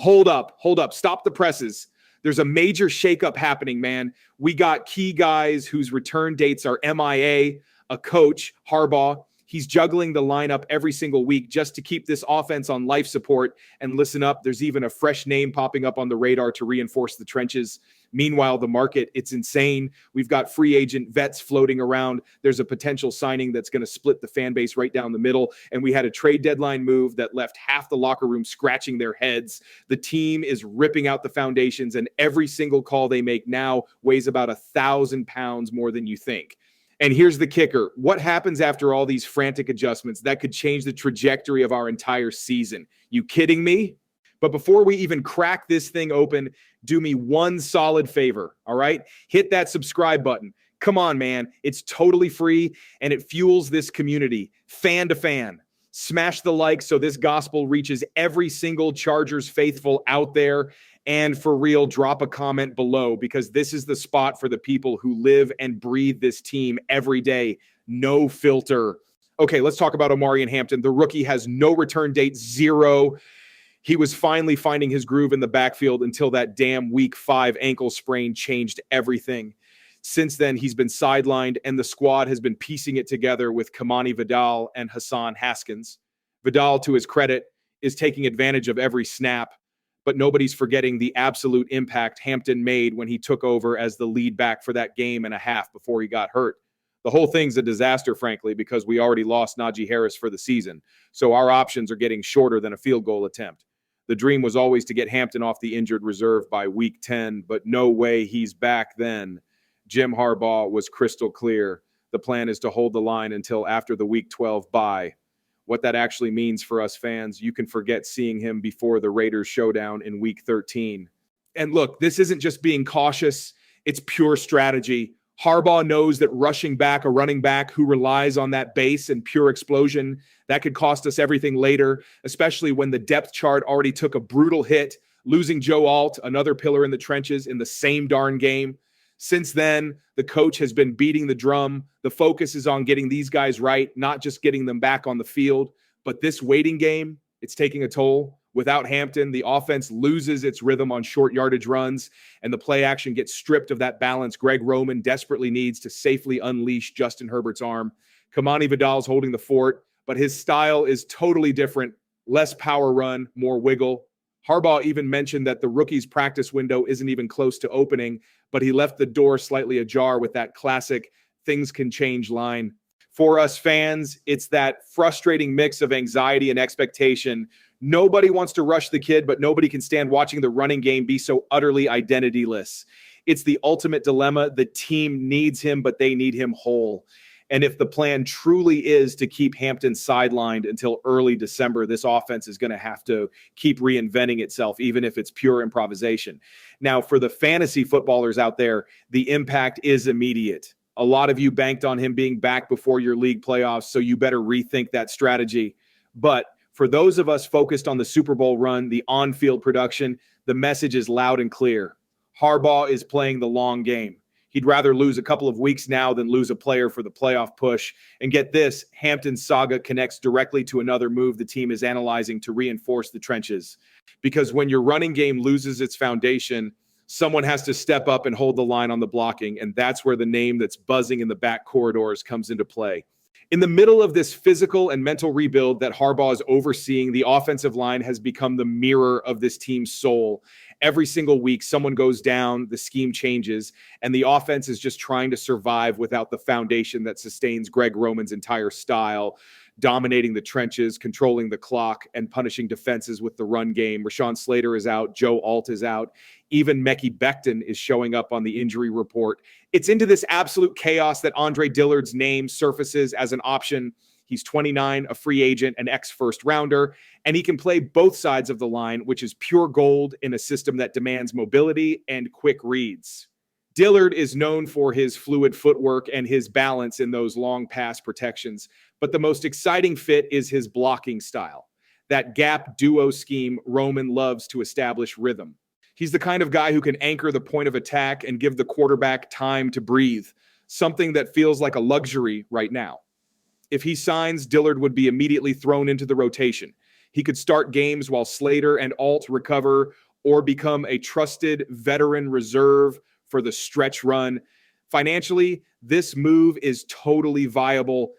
Hold up. Stop the presses. There's a major shakeup happening, man. We got key guys whose return dates are MIA, a coach, Harbaugh. He's juggling the lineup every single week just to keep this offense on life support. And listen up, there's even a fresh name popping up on the radar to reinforce the trenches. Meanwhile, the market, it's insane. We've got free agent vets floating around. There's a potential signing that's going to split the fan base right down the middle. And we had a trade deadline move that left half the locker room scratching their heads. The team is ripping out the foundations, and every single call they make now weighs about 1,000 pounds more than you think. And here's the kicker. What happens after all these frantic adjustments that could change the trajectory of our entire season? You kidding me? But before we even crack this thing open, do me one solid favor, all right? Hit that subscribe button. Come on, man. It's totally free, and it fuels this community, fan to fan. Smash the like so this gospel reaches every single Chargers faithful out there. And for real, drop a comment below, because this is the spot for the people who live and breathe this team every day. No filter. Okay, let's talk about Omarion Hampton. The rookie has no return date, 0. He was finally finding his groove in the backfield until that damn week 5 ankle sprain changed everything. Since then, he's been sidelined, and the squad has been piecing it together with Kimani Vidal and Hassan Haskins. Vidal, to his credit, is taking advantage of every snap, but nobody's forgetting the absolute impact Hampton made when he took over as the lead back for that game and a half before he got hurt. The whole thing's a disaster, frankly, because we already lost Najee Harris for the season, so our options are getting shorter than a field goal attempt. The dream was always to get Hampton off the injured reserve by week 10, but no way he's back then. Jim Harbaugh was crystal clear. The plan is to hold the line until after the week 12 bye. What that actually means for us fans, you can forget seeing him before the Raiders showdown in week 13. And look, this isn't just being cautious. It's pure strategy. Harbaugh knows that rushing back a running back who relies on that base and pure explosion, that could cost us everything later, especially when the depth chart already took a brutal hit, losing Joe Alt, another pillar in the trenches, in the same darn game. Since then, the coach has been beating the drum. The focus is on getting these guys right, not just getting them back on the field. But this waiting game, it's taking a toll. Without Hampton, the offense loses its rhythm on short yardage runs, and the play action gets stripped of that balance Greg Roman desperately needs to safely unleash Justin Herbert's arm. Kimani Vidal's holding the fort, but his style is totally different. Less power run, more wiggle. Harbaugh even mentioned that the rookie's practice window isn't even close to opening, but he left the door slightly ajar with that classic things can change line. For us fans, it's that frustrating mix of anxiety and expectation. Nobody wants to rush the kid, but nobody can stand watching the running game be so utterly identityless. It's the ultimate dilemma. The team needs him, but they need him whole. And if the plan truly is to keep Hampton sidelined until early December, this offense is going to have to keep reinventing itself, even if it's pure improvisation. Now, for the fantasy footballers out there, the impact is immediate. A lot of you banked on him being back before your league playoffs, so you better rethink that strategy. But for those of us focused on the Super Bowl run, the on-field production, the message is loud and clear. Harbaugh is playing the long game. He'd rather lose a couple of weeks now than lose a player for the playoff push. And get this, Hampton's saga connects directly to another move the team is analyzing to reinforce the trenches. Because when your running game loses its foundation, someone has to step up and hold the line on the blocking, and that's where the name that's buzzing in the back corridors comes into play. In the middle of this physical and mental rebuild that Harbaugh is overseeing, the offensive line has become the mirror of this team's soul. Every single week, someone goes down, the scheme changes, and the offense is just trying to survive without the foundation that sustains Greg Roman's entire style, dominating the trenches, controlling the clock, and punishing defenses with the run game. Rashawn Slater is out. Joe Alt is out. Even Mekhi Becton is showing up on the injury report. It's into this absolute chaos that Andre Dillard's name surfaces as an option. He's 29, a free agent, an ex-first rounder, and he can play both sides of the line, which is pure gold in a system that demands mobility and quick reads. Dillard is known for his fluid footwork and his balance in those long pass protections, but the most exciting fit is his blocking style. That gap duo scheme Roman loves to establish rhythm. He's the kind of guy who can anchor the point of attack and give the quarterback time to breathe, something that feels like a luxury right now. If he signs, Dillard would be immediately thrown into the rotation. He could start games while Slater and Alt recover or become a trusted veteran reserve for the stretch run. Financially, this move is totally viable.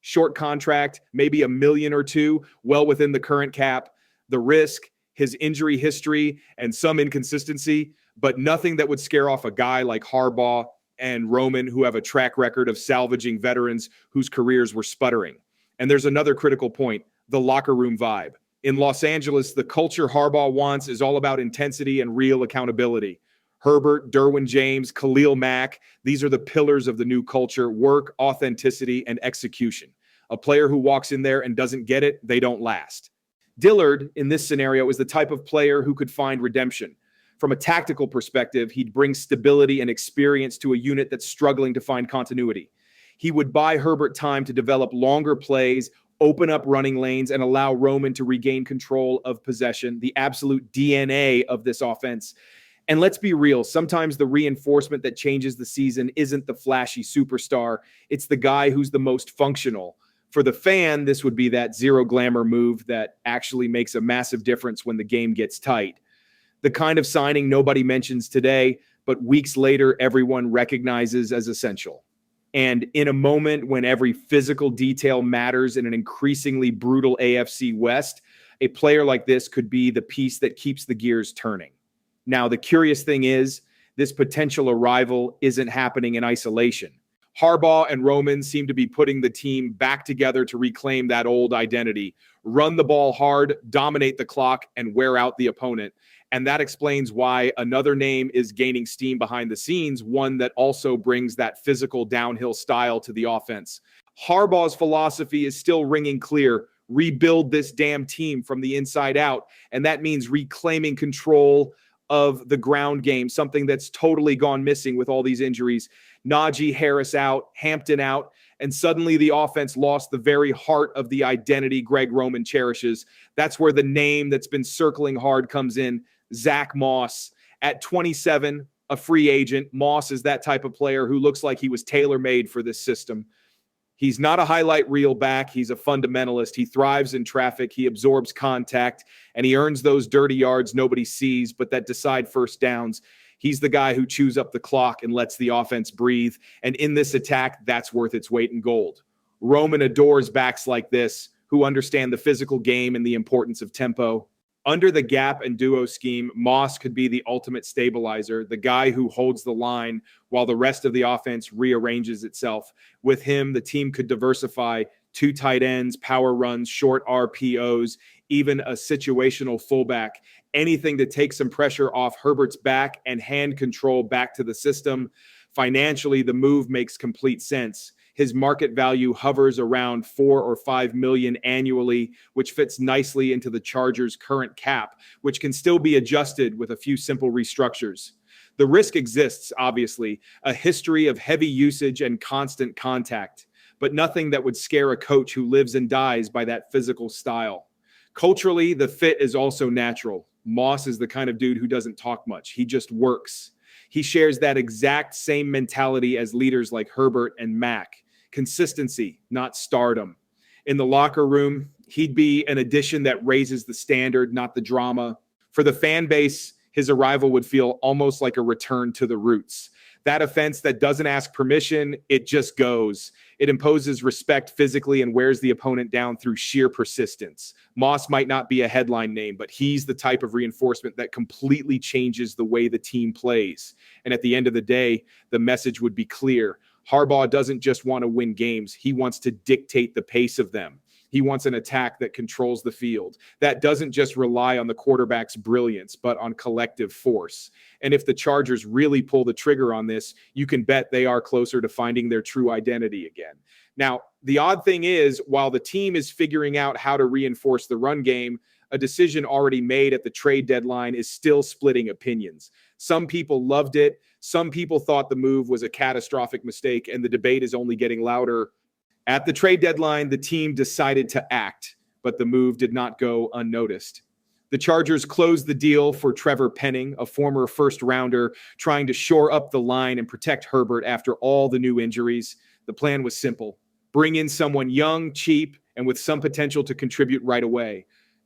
Short contract, maybe $1 million or $2 million, well within the current cap. The risk, his injury history, and some inconsistency, but nothing that would scare off a guy like Harbaugh and Roman, who have a track record of salvaging veterans whose careers were sputtering. And there's another critical point, the locker room vibe. In Los Angeles, the culture Harbaugh wants is all about intensity and real accountability. Herbert, Derwin James, Khalil Mack, these are the pillars of the new culture: work, authenticity, and execution. A player who walks in there and doesn't get it, they don't last. Dillard, in this scenario, is the type of player who could find redemption. From a tactical perspective, he'd bring stability and experience to a unit that's struggling to find continuity. He would buy Herbert time to develop longer plays, open up running lanes, and allow Roman to regain control of possession, the absolute DNA of this offense. And let's be real, sometimes the reinforcement that changes the season isn't the flashy superstar. It's the guy who's the most functional. For the fan, this would be that zero glamour move that actually makes a massive difference when the game gets tight. The kind of signing nobody mentions today, but weeks later, everyone recognizes as essential. And in a moment when every physical detail matters in an increasingly brutal AFC West, a player like this could be the piece that keeps the gears turning. Now, the curious thing is, this potential arrival isn't happening in isolation. Harbaugh and Roman seem to be putting the team back together to reclaim that old identity, run the ball hard, dominate the clock, and wear out the opponent. And that explains why another name is gaining steam behind the scenes, one that also brings that physical downhill style to the offense. Harbaugh's philosophy is still ringing clear: rebuild this damn team from the inside out. And that means reclaiming control of the ground game, something that's totally gone missing with all these injuries. Najee Harris out, Hampton out, and suddenly the offense lost the very heart of the identity Greg Roman cherishes. That's where the name that's been circling hard comes in: Zack Moss. At 27, a free agent, Moss is that type of player who looks like he was tailor-made for this system. He's not a highlight reel back. He's a fundamentalist. He thrives in traffic. He absorbs contact, and he earns those dirty yards nobody sees, but that decide first downs. He's the guy who chews up the clock and lets the offense breathe. And in this attack, that's worth its weight in gold. Roman adores backs like this, who understand the physical game and the importance of tempo. Under the gap and duo scheme, Moss could be the ultimate stabilizer, the guy who holds the line while the rest of the offense rearranges itself. With him, the team could diversify: 2 tight ends, power runs, short RPOs, even a situational fullback. Anything to take some pressure off Herbert's back and hand control back to the system. Financially, the move makes complete sense. His market value hovers around $4 or $5 million annually, which fits nicely into the Chargers' current cap, which can still be adjusted with a few simple restructures. The risk exists, obviously, a history of heavy usage and constant contact, but nothing that would scare a coach who lives and dies by that physical style. Culturally, the fit is also natural. Moss is the kind of dude who doesn't talk much. He just works. He shares that exact same mentality as leaders like Herbert and Mack. Consistency, not stardom. In the locker room, he'd be an addition that raises the standard, not the drama. For the fan base, his arrival would feel almost like a return to the roots. That offense that doesn't ask permission, it just goes. It imposes respect physically and wears the opponent down through sheer persistence. Moss might not be a headline name, but he's the type of reinforcement that completely changes the way the team plays. And at the end of the day, the message would be clear. Harbaugh doesn't just want to win games. He wants to dictate the pace of them. He wants an attack that controls the field, that doesn't just rely on the quarterback's brilliance, but on collective force. And if the Chargers really pull the trigger on this, you can bet they are closer to finding their true identity again. Now, the odd thing is, while the team is figuring out how to reinforce the run game, a decision already made at the trade deadline is still splitting opinions. Some people loved it. Some people thought the move was a catastrophic mistake, and the debate is only getting louder. At the trade deadline, the team decided to act, but the move did not go unnoticed. The Chargers closed the deal for Trevor Penning, a former first-rounder, trying to shore up the line and protect Herbert after all the new injuries. The plan was simple: bring in someone young, cheap, and with some potential to contribute right away.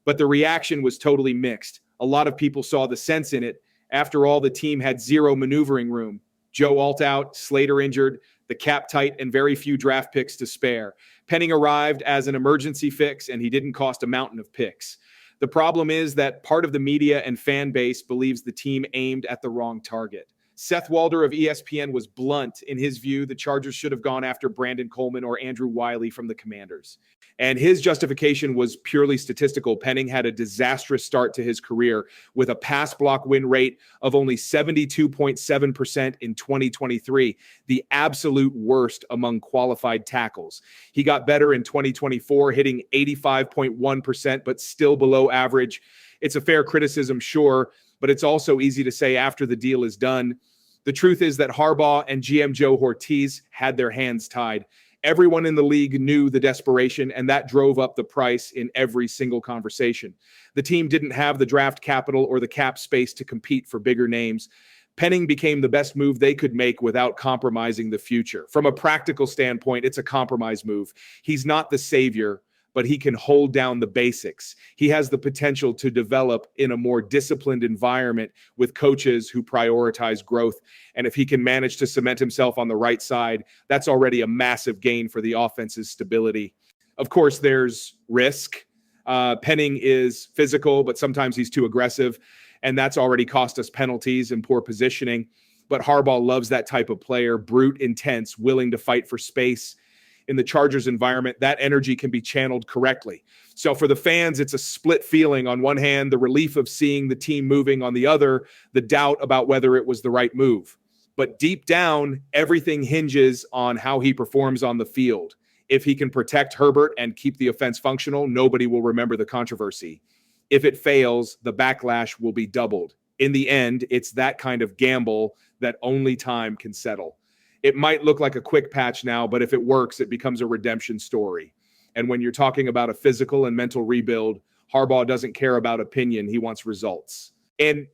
but the reaction was totally mixed. A lot of people saw the sense in it. After all, the team had zero maneuvering room. Joe Alt out, Slater injured, the cap tight, and very few draft picks to spare. Penning arrived as an emergency fix, and he didn't cost a mountain of picks. The problem is that part of the media and fan base believes the team aimed at the wrong target. Seth Walder of ESPN was blunt in his view the Chargers should have gone after Brandon Coleman or Andrew Wiley from the Commanders. And his justification was purely statistical. Penning had a disastrous start to his career with a pass block win rate of only 72.7% in 2023, the absolute worst among qualified tackles. He got better in 2024, hitting 85.1%, but still below average. It's a fair criticism, sure, but it's also easy to say after the deal is done. The truth is that Harbaugh and GM Joe Hortiz had their hands tied. Everyone in the league knew the desperation, and that drove up the price in every single conversation. The team didn't have the draft capital or the cap space to compete for bigger names. Penning became the best move they could make without compromising the future. From a practical standpoint, it's a compromise move. He's not the savior, but he can hold down the basics. He has the potential to develop in a more disciplined environment with coaches who prioritize growth. And if he can manage to cement himself on the right side, that's already a massive gain for the offense's stability. Of course, there's risk. Penning is physical, but sometimes he's too aggressive, and that's already cost us penalties and poor positioning. But Harbaugh loves that type of player, brute, intense, willing to fight for space. In the Chargers environment, that energy can be channeled correctly. So for the fans, it's a split feeling. On one hand, the relief of seeing the team moving. On the other, the doubt about whether it was the right move. But deep down, everything hinges on how he performs on the field. If he can protect Herbert and keep the offense functional, nobody will remember the controversy. If it fails, the backlash will be doubled. In the end, it's that kind of gamble that only time can settle. It might look like a quick patch now, but if it works, it becomes a redemption story. And when you're talking about a physical and mental rebuild, Harbaugh doesn't care about opinion. He wants results. And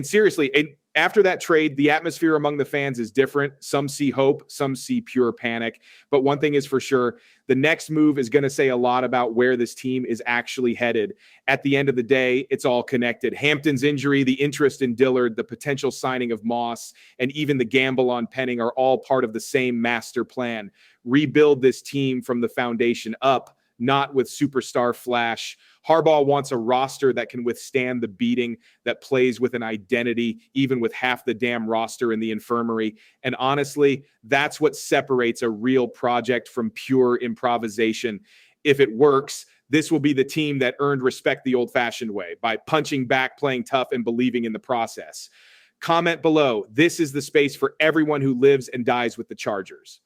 seriously, after that trade, the atmosphere among the fans is different. Some see hope, some see pure panic. But one thing is for sure, the next move is going to say a lot about where this team is actually headed. At the end of the day, it's all connected. Hampton's injury, the interest in Dillard, the potential signing of Moss, and even the gamble on Penning are all part of the same master plan. Rebuild this team from the foundation up, not with superstar flash. Harbaugh wants a roster that can withstand the beating, that plays with an identity, even with half the damn roster in the infirmary. And honestly, that's what separates a real project from pure improvisation. If it works, this will be the team that earned respect the old-fashioned way, by punching back, playing tough, and believing in the process. Comment below. This is the space for everyone who lives and dies with the Chargers.